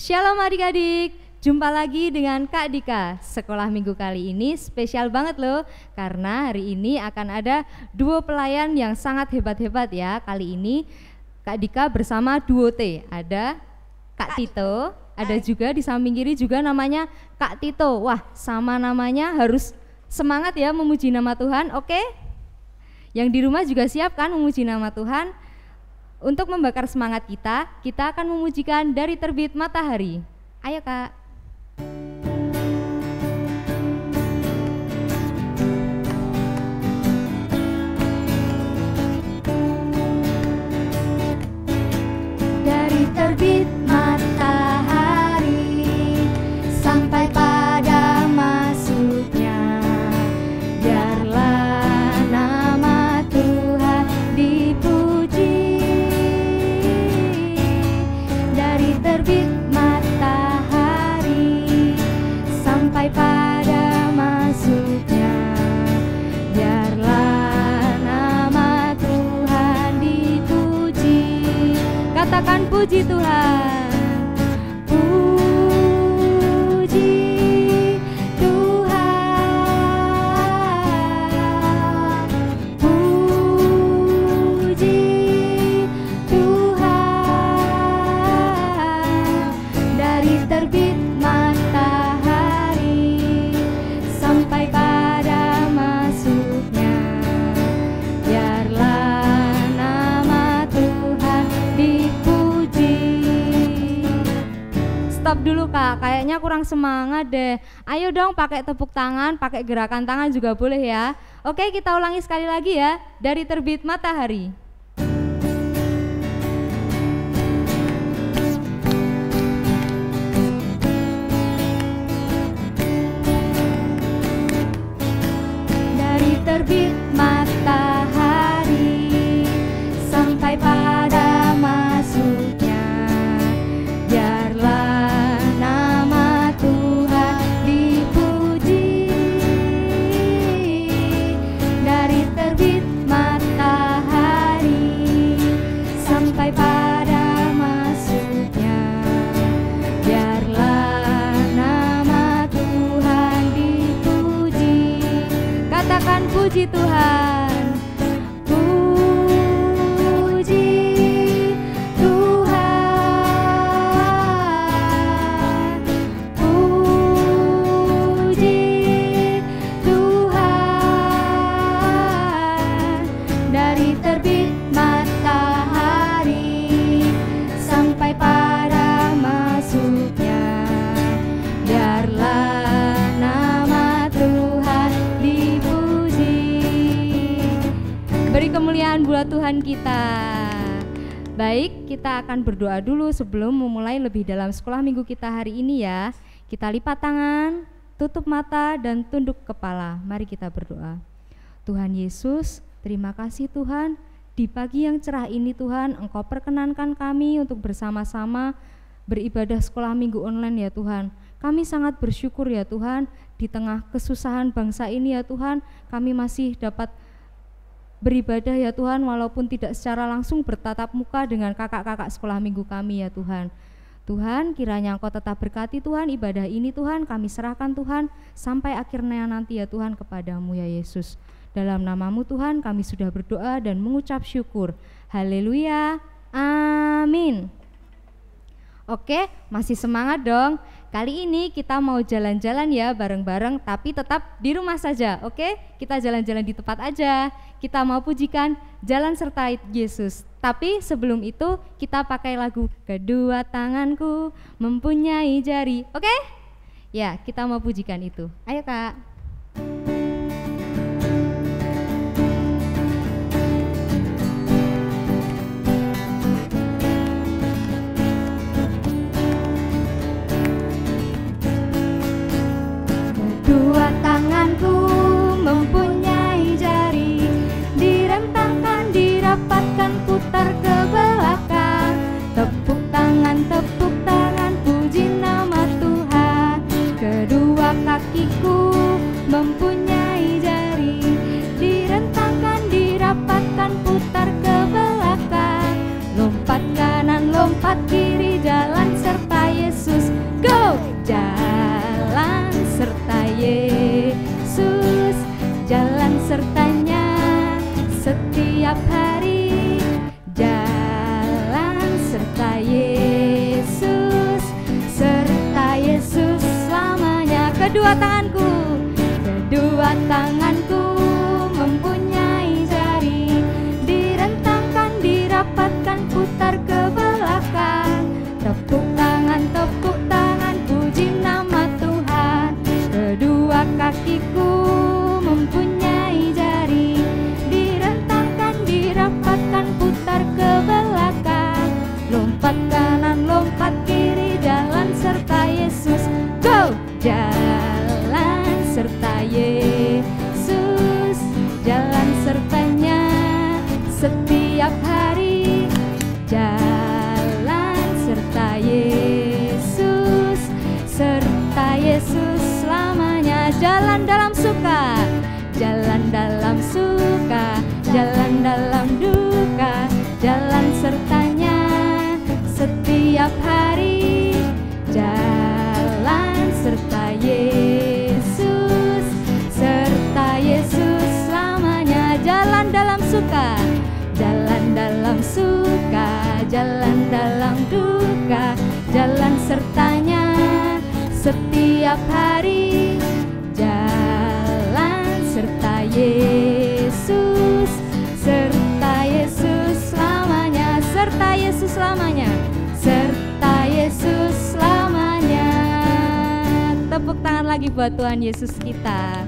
Shalom adik-adik, jumpa lagi dengan Kak Dika. Sekolah minggu kali ini spesial banget loh, karena hari ini akan ada duo pelayan yang sangat hebat-hebat ya. Kali ini Kak Dika bersama duo T, ada Kak Tito, ada juga di samping kiri juga namanya Kak Tito. Wah, sama namanya harus semangat ya memuji nama Tuhan, oke? Yang di rumah juga siap kan memuji nama Tuhan? Untuk membakar semangat kita akan memujikan Dari Terbit Matahari. Ayo Kak. Dari terbit matahari sampai pada masuknya, biarlah nama Tuhan dipuji. Dari terbit matahari sampai pada masuknya, biarlah nama Tuhan dipuji. Katakan puji Tuhan. Puji Tuhan. Puji Tuhan. Dari terbit matahari sampai pada masuknya, biarlah nama Tuhan dipuji. Stop dulu Kak, kayaknya kurang semangat deh. Ayo dong pakai tepuk tangan, pakai gerakan tangan juga boleh ya. Oke, kita ulangi sekali lagi ya. Dari terbit matahari. Dari terbit matahari sampai pada masuknya, biarlah nama Tuhan dipuji. Dari terbit matahari sampai pada masuknya, biarlah nama Tuhan dipuji. Katakan puji Tuhan. Puji Tuhan. Puji Tuhan. Dari terbit matahari sampai pada masuknya, biarlah nama Tuhan dipuji. Beri kemuliaan buat Tuhan kita. Baik, kita akan berdoa dulu sebelum memulai lebih dalam sekolah minggu kita hari ini ya. Kita lipat tangan, tutup mata dan tunduk kepala. Mari kita berdoa. Tuhan Yesus, terima kasih Tuhan. Di pagi yang cerah ini Tuhan, Engkau perkenankan kami untuk bersama-sama beribadah sekolah minggu online ya Tuhan. Kami sangat bersyukur ya Tuhan, di tengah kesusahan bangsa ini ya Tuhan, kami masih dapat beribadah ya Tuhan, walaupun tidak secara langsung bertatap muka dengan kakak-kakak sekolah minggu kami ya Tuhan. Tuhan, kiranya Engkau tetap berkati Tuhan ibadah ini Tuhan, kami serahkan Tuhan sampai akhirnya nanti ya Tuhan kepadamu ya Yesus. Dalam namamu Tuhan kami sudah berdoa dan mengucap syukur. Haleluya, amin. Oke, masih semangat dong. Kali ini kita mau jalan-jalan ya bareng-bareng, tapi tetap di rumah saja, oke? Kita jalan-jalan di tempat aja. Kita mau pujikan Jalan Sertai Yesus. Tapi sebelum itu kita pakai lagu Kedua Tanganku Mempunyai Jari, oke? Ya, kita mau pujikan itu. Ayo Kak. Dua tanganku mempunyai jari, direntangkan, dirapatkan, putar ke belakang. Tepuk tangan, puji nama Tuhan. Kedua kakiku mempunyai jari, direntangkan, dirapatkan, putar ke belakang. Lompat kanan, lompat kiri, jalan serta Yesus. kedua tanganku, kedua tanganku mempunyai jari, direntangkan, dirapatkan, putar ke belakang. Tepuk tangan, puji nama Tuhan. Kedua kakiku mempunyai jari, direntangkan, dirapatkan, putar ke belakang. Lompat kanan, lompat kiri, jalan serta Yesus. Go! Jalan serta Yesus, jalan sertanya setiap hari. Jalan serta Yesus, serta Yesus selamanya. Jalan dalam suka, jalan dalam suka, jalan dalam duka, jalan sertanya setiap hari. Jalan serta Yesus, serta Yesus selamanya. Jalan dalam suka, jalan dalam suka, jalan dalam duka, jalan sertanya setiap hari. Jalan serta Yesus, serta Yesus selamanya, serta Yesus selamanya, serta Yesus selamanya. Tepuk tangan lagi buat Tuhan Yesus kita.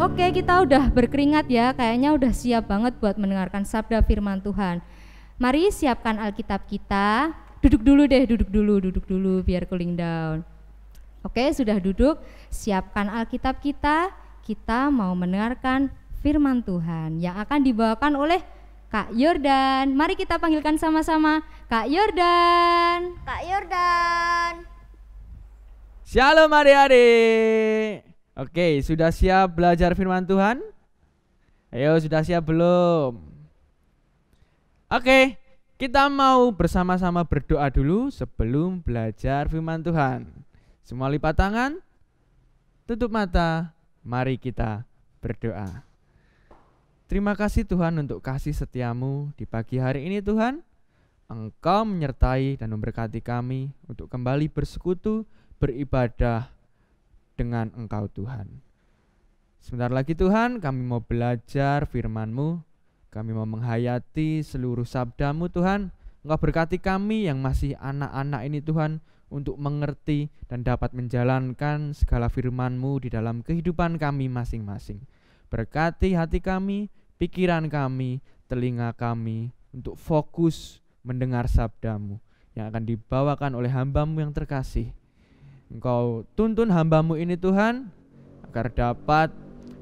Oke, kita udah berkeringat ya, kayaknya udah siap banget buat mendengarkan sabda firman Tuhan. Mari siapkan Alkitab kita. Duduk dulu biar cooling down. Oke, sudah duduk, siapkan Alkitab kita. Kita mau mendengarkan firman Tuhan yang akan dibawakan oleh Kak Yordan. Mari kita panggilkan sama-sama, Kak Yordan. Kak Yordan. Shalom adik-adik. Oke, sudah siap belajar firman Tuhan? Ayo, sudah siap belum? Oke, kita mau bersama-sama berdoa dulu sebelum belajar firman Tuhan. Semua lipat tangan, tutup mata, mari kita berdoa. Terima kasih Tuhan untuk kasih setiamu di pagi hari ini Tuhan. Engkau menyertai dan memberkati kami untuk kembali bersekutu, beribadah dengan Engkau Tuhan. Sebentar lagi Tuhan, kami mau belajar firman-Mu, kami mau menghayati seluruh sabda-Mu Tuhan. Engkau berkati kami yang masih anak-anak ini Tuhan, untuk mengerti dan dapat menjalankan segala firman-Mu di dalam kehidupan kami masing-masing. Berkati hati kami, pikiran kami, telinga kami, untuk fokus mendengar sabda-Mu yang akan dibawakan oleh hamba-Mu yang terkasih. Engkau tuntun hamba-Mu ini Tuhan, agar dapat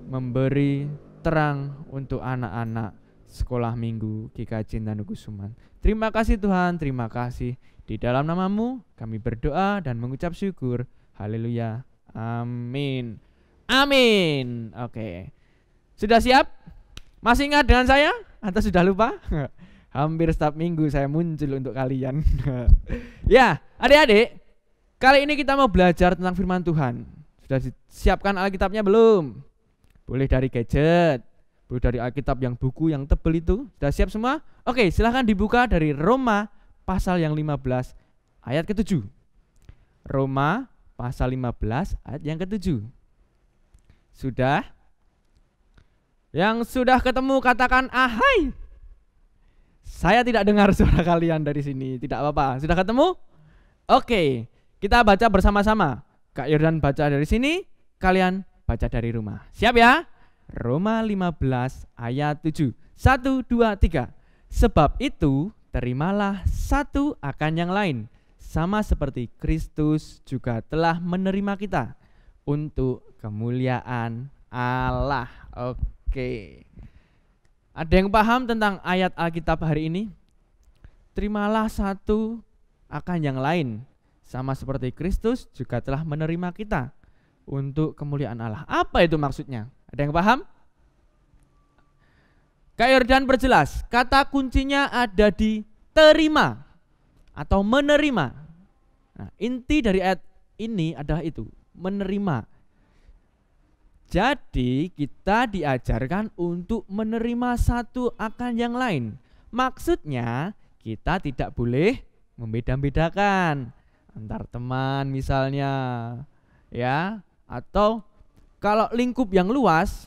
memberi terang untuk anak-anak sekolah minggu GKJ Danukusuman. Terima kasih Tuhan, terima kasih. Di dalam nama-Mu kami berdoa dan mengucap syukur. Haleluya. Amin. Amin. Oke. Sudah siap? Masih ingat dengan saya? Atau sudah lupa? Hampir setiap minggu saya muncul untuk kalian. Ya, adik-adik, kali ini kita mau belajar tentang firman Tuhan. Sudah siapkan Alkitabnya belum? Boleh dari gadget, boleh dari Alkitab yang buku yang tebel itu. Sudah siap semua? Oke, silahkan dibuka dari Roma pasal yang 15 ayat ke-7. Roma pasal 15 ayat yang ke-7. Sudah? Yang sudah ketemu katakan ahai. Saya tidak dengar suara kalian dari sini. Tidak apa-apa. Sudah ketemu? Oke, kita baca bersama-sama. Kak Yordan baca dari sini, kalian baca dari rumah. Siap ya? Roma 15 ayat 7. 1, 2, 3. Sebab itu terimalah satu akan yang lain, sama seperti Kristus juga telah menerima kita untuk kemuliaan Allah. Oke. Ada yang paham tentang ayat Alkitab hari ini? Terimalah satu akan yang lain, sama seperti Kristus juga telah menerima kita untuk kemuliaan Allah. Apa itu maksudnya? Ada yang paham? Kak Yordan perjelas, kata kuncinya ada di terima atau menerima. Nah, inti dari ayat ini adalah itu, menerima. Jadi kita diajarkan untuk menerima satu akan yang lain. Maksudnya kita tidak boleh membeda-bedakan antar teman misalnya, ya, Atau kalau lingkup yang luas,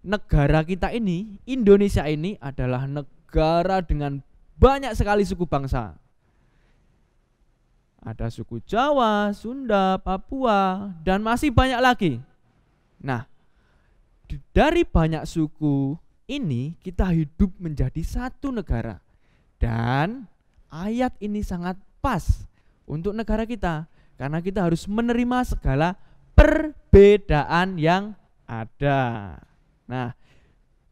negara kita ini, Indonesia ini adalah negara dengan banyak sekali suku bangsa. Ada suku Jawa, Sunda, Papua, dan masih banyak lagi. Nah, dari banyak suku ini kita hidup menjadi satu negara. Dan ayat ini sangat pas untuk negara kita, karena kita harus menerima segala perbedaan yang ada. Nah,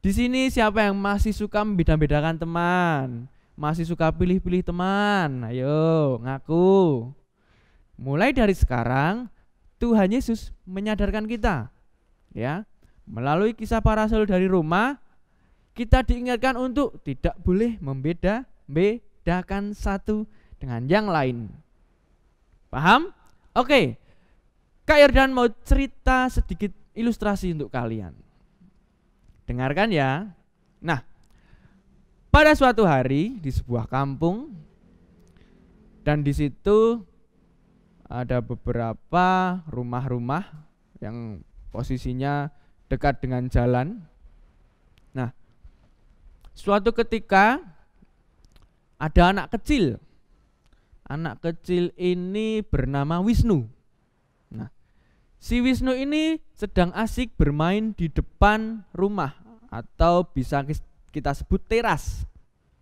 di sini siapa yang masih suka membeda-bedakan teman? Masih suka pilih-pilih teman? Ayo, ngaku. Mulai dari sekarang, Tuhan Yesus menyadarkan kita, ya, melalui kisah para rasul dari Roma, kita diingatkan untuk tidak boleh membedakan satu dengan yang lain. Paham? Oke. Kak Yordan mau cerita sedikit ilustrasi untuk kalian. Dengarkan ya. Nah, pada suatu hari di sebuah kampung, dan di situ ada beberapa rumah-rumah yang posisinya dekat dengan jalan. Nah, suatu ketika ada anak kecil. Anak kecil ini bernama Wisnu. Nah, si Wisnu ini sedang asik bermain di depan rumah, atau bisa kita sebut teras.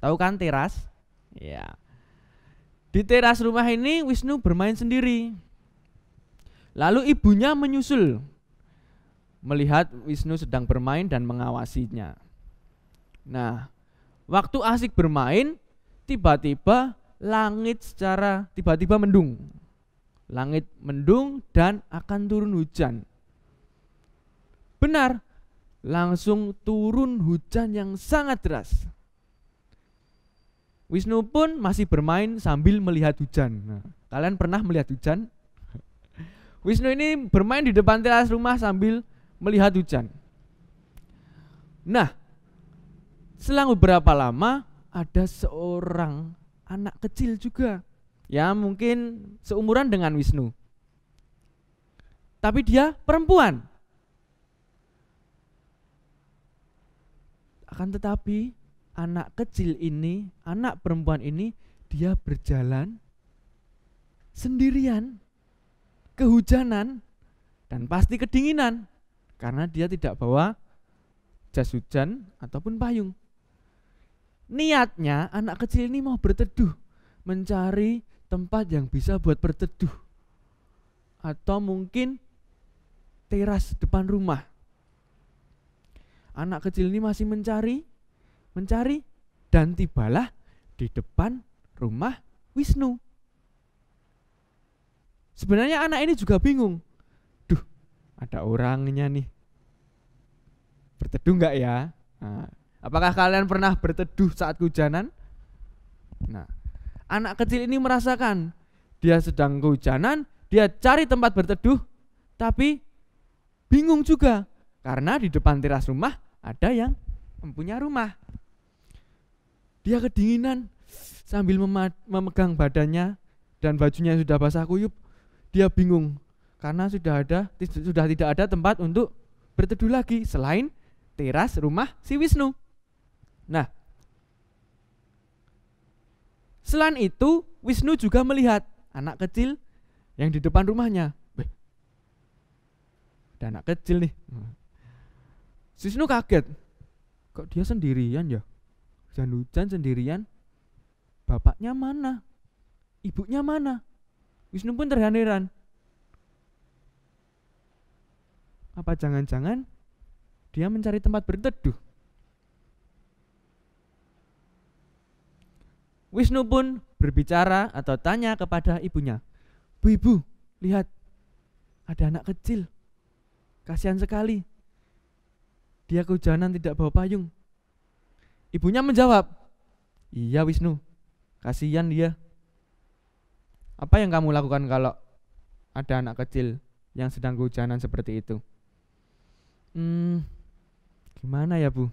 Tahu kan teras? Ya. Di teras rumah ini Wisnu bermain sendiri. Lalu ibunya menyusul, melihat Wisnu sedang bermain dan mengawasinya. Nah, waktu asik bermain, tiba-tiba langit secara tiba-tiba mendung. Langit mendung dan akan turun hujan. Benar, langsung turun hujan yang sangat deras. Wisnu pun masih bermain sambil melihat hujan. Nah, kalian pernah melihat hujan? Wisnu ini bermain di depan teras rumah sambil melihat hujan. Nah, selang beberapa lama ada seorang anak kecil juga, ya mungkin seumuran dengan Wisnu, tapi dia perempuan. Akan tetapi anak kecil ini, anak perempuan ini, dia berjalan sendirian, kehujanan, dan pasti kedinginan, karena dia tidak bawa jas hujan ataupun payung. Niatnya anak kecil ini mau berteduh, mencari tempat yang bisa buat berteduh, atau mungkin teras depan rumah. Anak kecil ini masih mencari, dan tibalah di depan rumah Wisnu. Sebenarnya anak ini juga bingung. Duh, ada orangnya nih. Berteduh enggak ya? Nah, apakah kalian pernah berteduh saat kehujanan? Nah, anak kecil ini merasakan dia sedang kehujanan, dia cari tempat berteduh, tapi bingung juga karena di depan teras rumah ada yang mempunyai rumah. Dia kedinginan sambil memegang badannya dan bajunya yang sudah basah kuyup. Dia bingung karena sudah tidak ada tempat untuk berteduh lagi selain teras rumah si Wisnu. Nah, selain itu Wisnu juga melihat anak kecil yang di depan rumahnya. Ada anak kecil nih. Wisnu kaget, kok dia sendirian ya? Hujan-hujan sendirian. Bapaknya mana? Ibunya mana? Wisnu pun terheran-heran. Apa jangan-jangan dia mencari tempat berteduh? Wisnu pun berbicara atau tanya kepada ibunya. Bu, ibu, lihat, ada anak kecil. Kasihan sekali. Dia kehujanan tidak bawa payung. Ibunya menjawab, iya Wisnu, kasihan dia. Apa yang kamu lakukan kalau ada anak kecil yang sedang kehujanan seperti itu? Gimana ya Bu?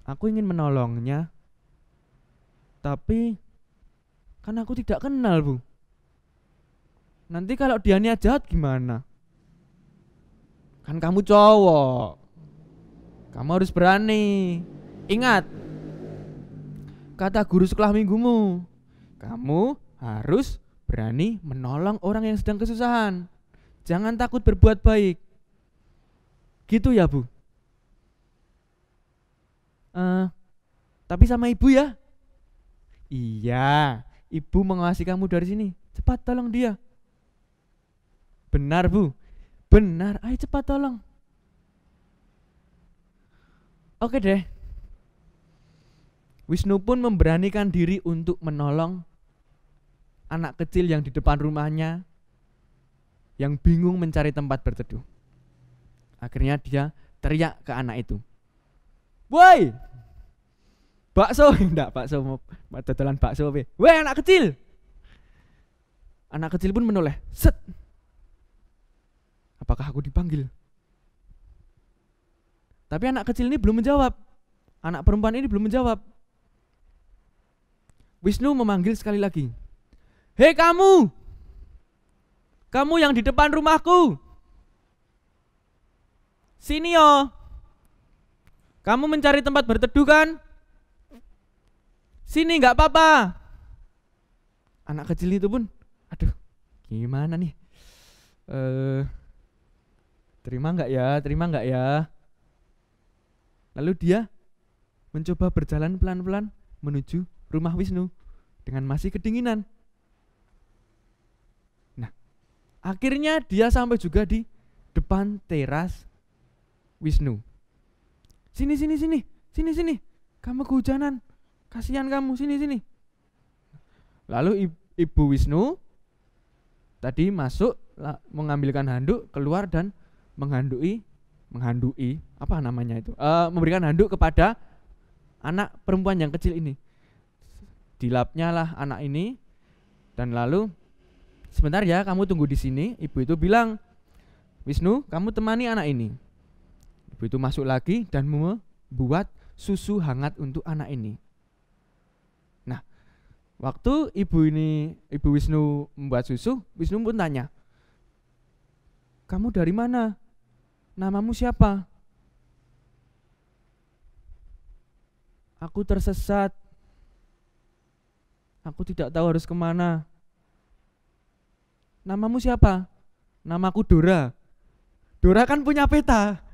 Aku ingin menolongnya, tapi kan aku tidak kenal Bu. Nanti kalau dia niat jahat gimana? Kan kamu cowok. Kamu harus berani. Ingat kata guru sekolah minggumu. Kamu harus berani menolong orang yang sedang kesusahan. Jangan takut berbuat baik. Gitu ya, Bu? Tapi sama ibu ya? Iya, ibu mengawasi kamu dari sini. Cepat tolong dia. Benar, Bu. Benar, ayo cepat tolong. Oke deh. Wisnu pun memberanikan diri untuk menolong anak kecil yang di depan rumahnya yang bingung mencari tempat berteduh. Akhirnya dia teriak ke anak itu. Woi, bakso, enggak bakso, mau dodolan bakso. Woi anak kecil. Anak kecil pun menoleh. Set. Apakah aku dipanggil? Tapi anak kecil ini belum menjawab. Anak perempuan ini belum menjawab. Wisnu memanggil sekali lagi. Hei kamu! Kamu yang di depan rumahku. Sini yo. Kamu mencari tempat berteduh kan? Sini gak apa-apa. Anak kecil itu pun, aduh gimana nih? Terima gak ya? Lalu dia mencoba berjalan pelan-pelan menuju rumah Wisnu dengan masih kedinginan. Nah, akhirnya dia sampai juga di depan teras Wisnu. Sini. Kamu kehujanan. Kasihan kamu, sini. Lalu ibu Wisnu tadi masuk mengambilkan handuk, keluar dan menghandui apa namanya itu? Memberikan handuk kepada anak perempuan yang kecil ini. Dilapnya lah anak ini dan lalu sebentar ya, kamu tunggu di sini. Ibu itu bilang, Wisnu, kamu temani anak ini. Ibu itu masuk lagi dan membuat susu hangat untuk anak ini. Nah, waktu ibu Wisnu membuat susu, Wisnu pun tanya, kamu dari mana? Namamu siapa? Aku tersesat. Aku tidak tahu harus kemana. Namamu siapa? Namaku Dora. Dora kan punya peta.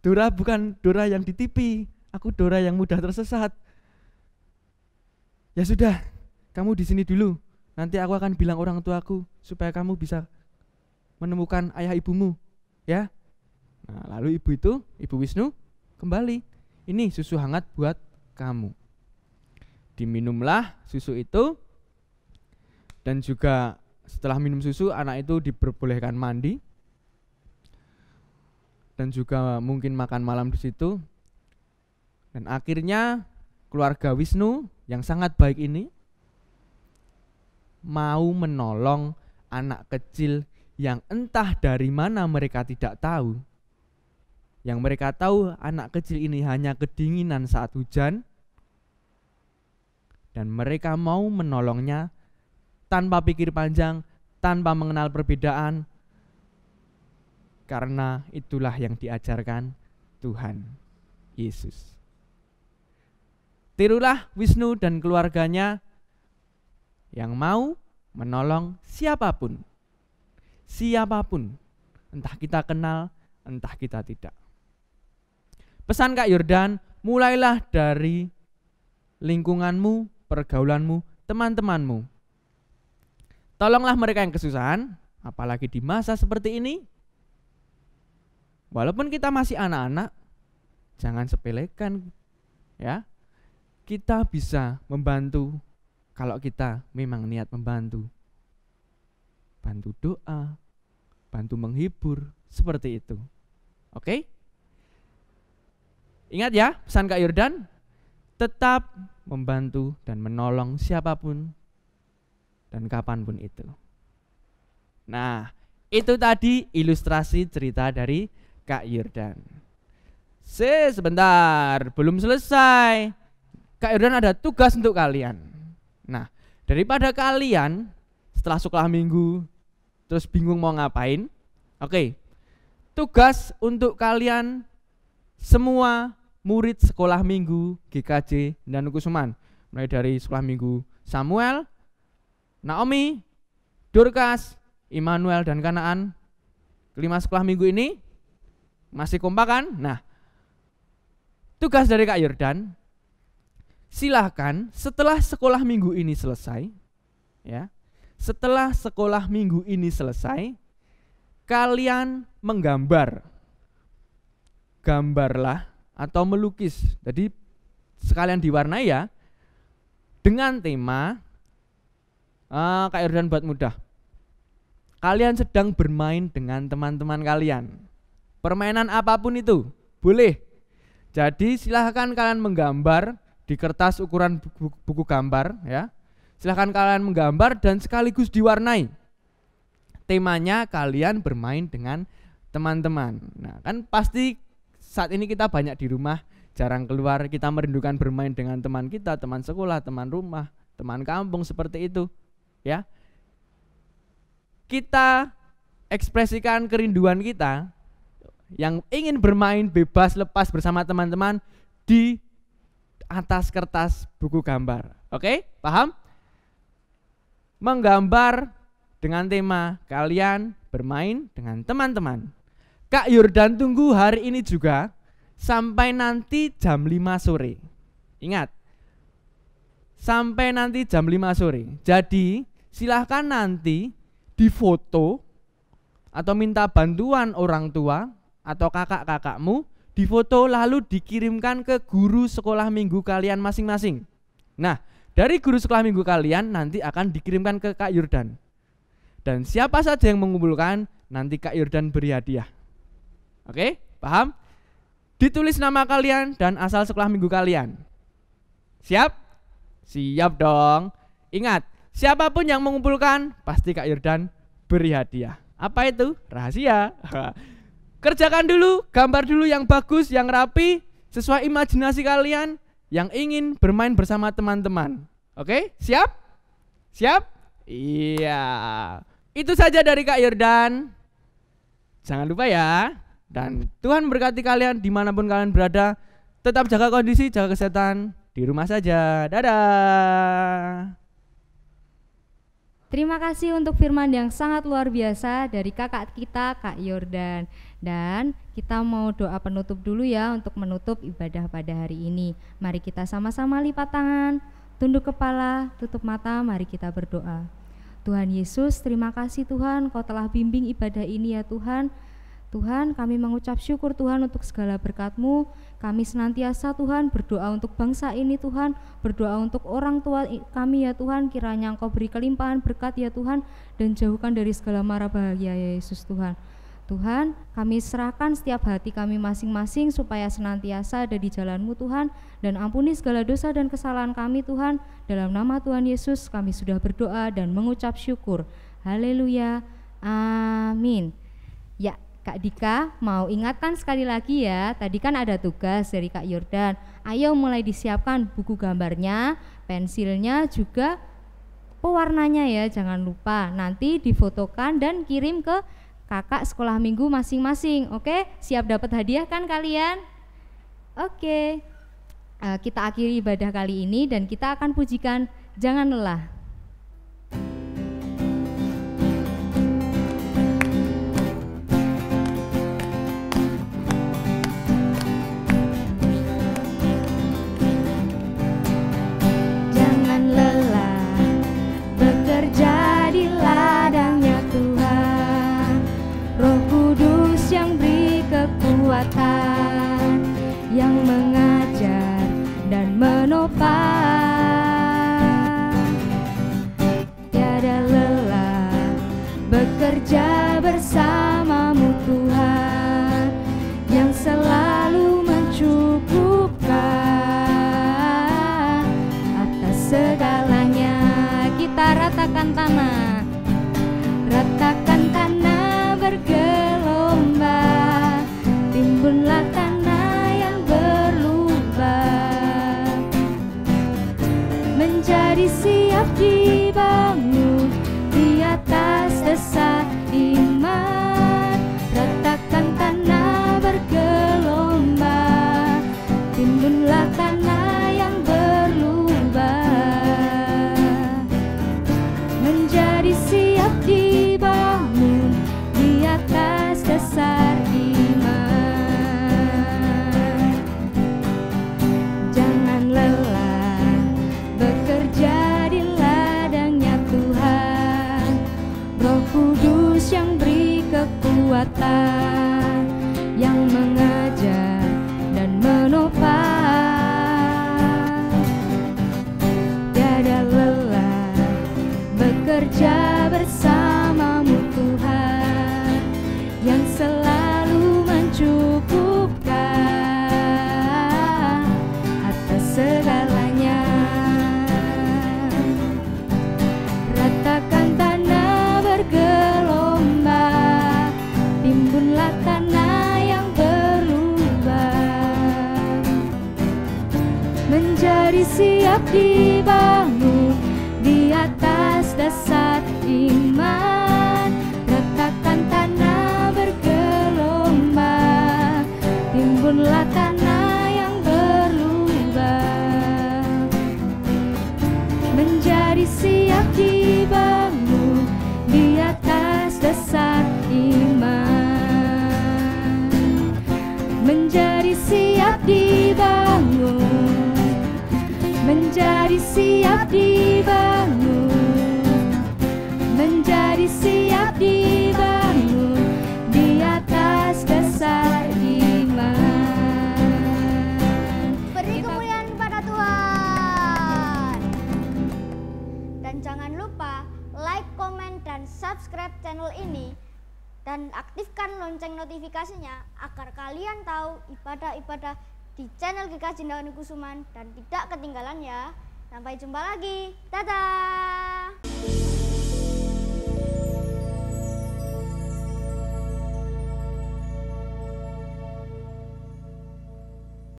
Dora bukan Dora yang di TV. Aku Dora yang mudah tersesat. Ya sudah, kamu di sini dulu. Nanti aku akan bilang orang tuaku supaya kamu bisa menemukan ayah ibumu, ya. Nah, lalu ibu Wisnu kembali. Ini susu hangat buat kamu. Diminumlah susu itu. Dan juga setelah minum susu, anak itu diperbolehkan mandi. Dan juga mungkin makan malam di situ. Dan akhirnya keluarga Wisnu yang sangat baik ini mau menolong anak kecil yang entah dari mana mereka tidak tahu. Yang mereka tahu anak kecil ini hanya kedinginan saat hujan. Dan mereka mau menolongnya tanpa pikir panjang, tanpa mengenal perbedaan. Karena itulah yang diajarkan Tuhan Yesus. Tirulah Wisnu dan keluarganya yang mau menolong siapapun. Siapapun. Entah kita kenal, entah kita tidak. Pesan Kak Yordan, mulailah dari lingkunganmu, pergaulanmu, teman-temanmu. Tolonglah mereka yang kesusahan, apalagi di masa seperti ini. Walaupun kita masih anak-anak, jangan sepelekan, ya. Kita bisa membantu kalau kita memang niat membantu. Bantu doa, bantu menghibur, seperti itu. Oke? Ingat ya, pesan Kak Yordan, tetap membantu dan menolong siapapun dan kapanpun itu. Nah, itu tadi ilustrasi cerita dari Kak Yordan. Sebentar, belum selesai. Kak Yordan ada tugas untuk kalian. Nah, daripada kalian setelah sekolah minggu terus bingung mau ngapain? Oke. Tugas untuk kalian semua murid sekolah minggu GKJ dan Kusuman, mulai dari sekolah minggu Samuel, Naomi, Dorcas, Immanuel dan Kanaan. Kelima sekolah minggu ini masih kompak kan? Nah, tugas dari Kak Yordan, silahkan setelah sekolah minggu ini selesai, ya, setelah sekolah minggu ini selesai, kalian gambarlah atau melukis. Jadi sekalian diwarnai ya, dengan tema Kak Yordan buat mudah. Kalian sedang bermain dengan teman-teman kalian. Permainan apapun itu boleh. Jadi silahkan kalian menggambar di kertas ukuran buku gambar ya. Silahkan kalian menggambar dan sekaligus diwarnai. Temanya kalian bermain dengan teman-teman. Nah, kan pasti saat ini kita banyak di rumah, jarang keluar, kita merindukan bermain dengan teman kita, teman sekolah, teman rumah, teman kampung seperti itu, ya. Kita ekspresikan kerinduan kita yang ingin bermain bebas lepas bersama teman-teman di atas kertas buku gambar. Oke? Paham? Menggambar dengan tema kalian bermain dengan teman-teman. Kak Yordan tunggu hari ini juga sampai nanti jam 5 sore. Ingat, sampai nanti jam 5 sore. Jadi silahkan nanti difoto atau minta bantuan orang tua atau kakak-kakakmu, difoto lalu dikirimkan ke guru sekolah minggu kalian masing-masing. Nah, dari guru sekolah minggu kalian nanti akan dikirimkan ke Kak Yordan. Dan siapa saja yang mengumpulkan, nanti Kak Yordan beri hadiah. Oke, paham? Ditulis nama kalian dan asal sekolah minggu kalian. Siap? Siap dong. Ingat, siapapun yang mengumpulkan, pasti Kak Yordan beri hadiah. Apa itu? Rahasia. Kerjakan dulu, gambar dulu yang bagus, yang rapi, sesuai imajinasi kalian yang ingin bermain bersama teman-teman. Oke, siap? Siap? Iya. Itu saja dari Kak Yordan. Jangan lupa ya. Dan Tuhan berkati kalian dimanapun kalian berada. Tetap jaga kondisi, jaga kesehatan. Di rumah saja. Dadah. Terima kasih untuk firman yang sangat luar biasa dari kakak kita, Kak Yordan. Dan kita mau doa penutup dulu ya untuk menutup ibadah pada hari ini. Mari kita sama-sama lipat tangan, tunduk kepala, tutup mata, mari kita berdoa. Tuhan Yesus, terima kasih Tuhan, Kau telah bimbing ibadah ini ya Tuhan. Tuhan, kami mengucap syukur Tuhan untuk segala berkat-Mu. Kami senantiasa Tuhan berdoa untuk bangsa ini Tuhan, berdoa untuk orang tua kami ya Tuhan, kiranya Engkau beri kelimpahan berkat ya Tuhan, dan jauhkan dari segala mara bahaya ya Yesus Tuhan. Tuhan, kami serahkan setiap hati kami masing-masing supaya senantiasa ada di jalan-Mu Tuhan, dan ampuni segala dosa dan kesalahan kami Tuhan. Dalam nama Tuhan Yesus kami sudah berdoa dan mengucap syukur. Haleluya, amin. Ya, Kak Dika mau ingatkan sekali lagi ya, tadi kan ada tugas dari Kak Yordan. Ayo mulai disiapkan buku gambarnya, pensilnya juga pewarnanya ya, jangan lupa. Nanti difotokan dan kirim ke kakak sekolah minggu masing-masing. Oke, siap dapat hadiah kan kalian? Oke, kita akhiri ibadah kali ini dan kita akan pujikan Jangan Lelah. Yang mengajar dan menopang, tiada lelah bekerja bersamamu Tuhan, yang selalu mencukupkan atas segalanya. Kita ratakan tanah, ratakan tanah bergelombang, timbunlah tanah yang berlubang, menjadi siap dibangun di atas dasar menjadi siap dibangun di atas dasar iman. Jangan lelah bekerja di ladangnya Tuhan, Roh Kudus yang beri kekuatan, yang mengajar dan menopang. Tiada lelah bekerja bersamamu Tuhan, yang selalu mencukupkan atas segalanya. Ratakan tanah bergelombang, timbunlah tanah yang berlubang, menjadi siap dibangun di atas dasar iman. Ratakan tanah bergelombang, timbunlah tanah yang berlubang, menjadi siap dibangun di atas dasar iman, menjadi siap dibangun, menjadi siap dibangun, menjadi siap dibangun di atas dasar iman. Beri kemuliaan kepada Tuhan. Dan jangan lupa like, komen, dan subscribe channel ini, dan aktifkan lonceng notifikasinya agar kalian tahu ibadah-ibadah di channel GKJ Indah Wanikusuman dan tidak ketinggalan ya. Sampai jumpa lagi. Dadah.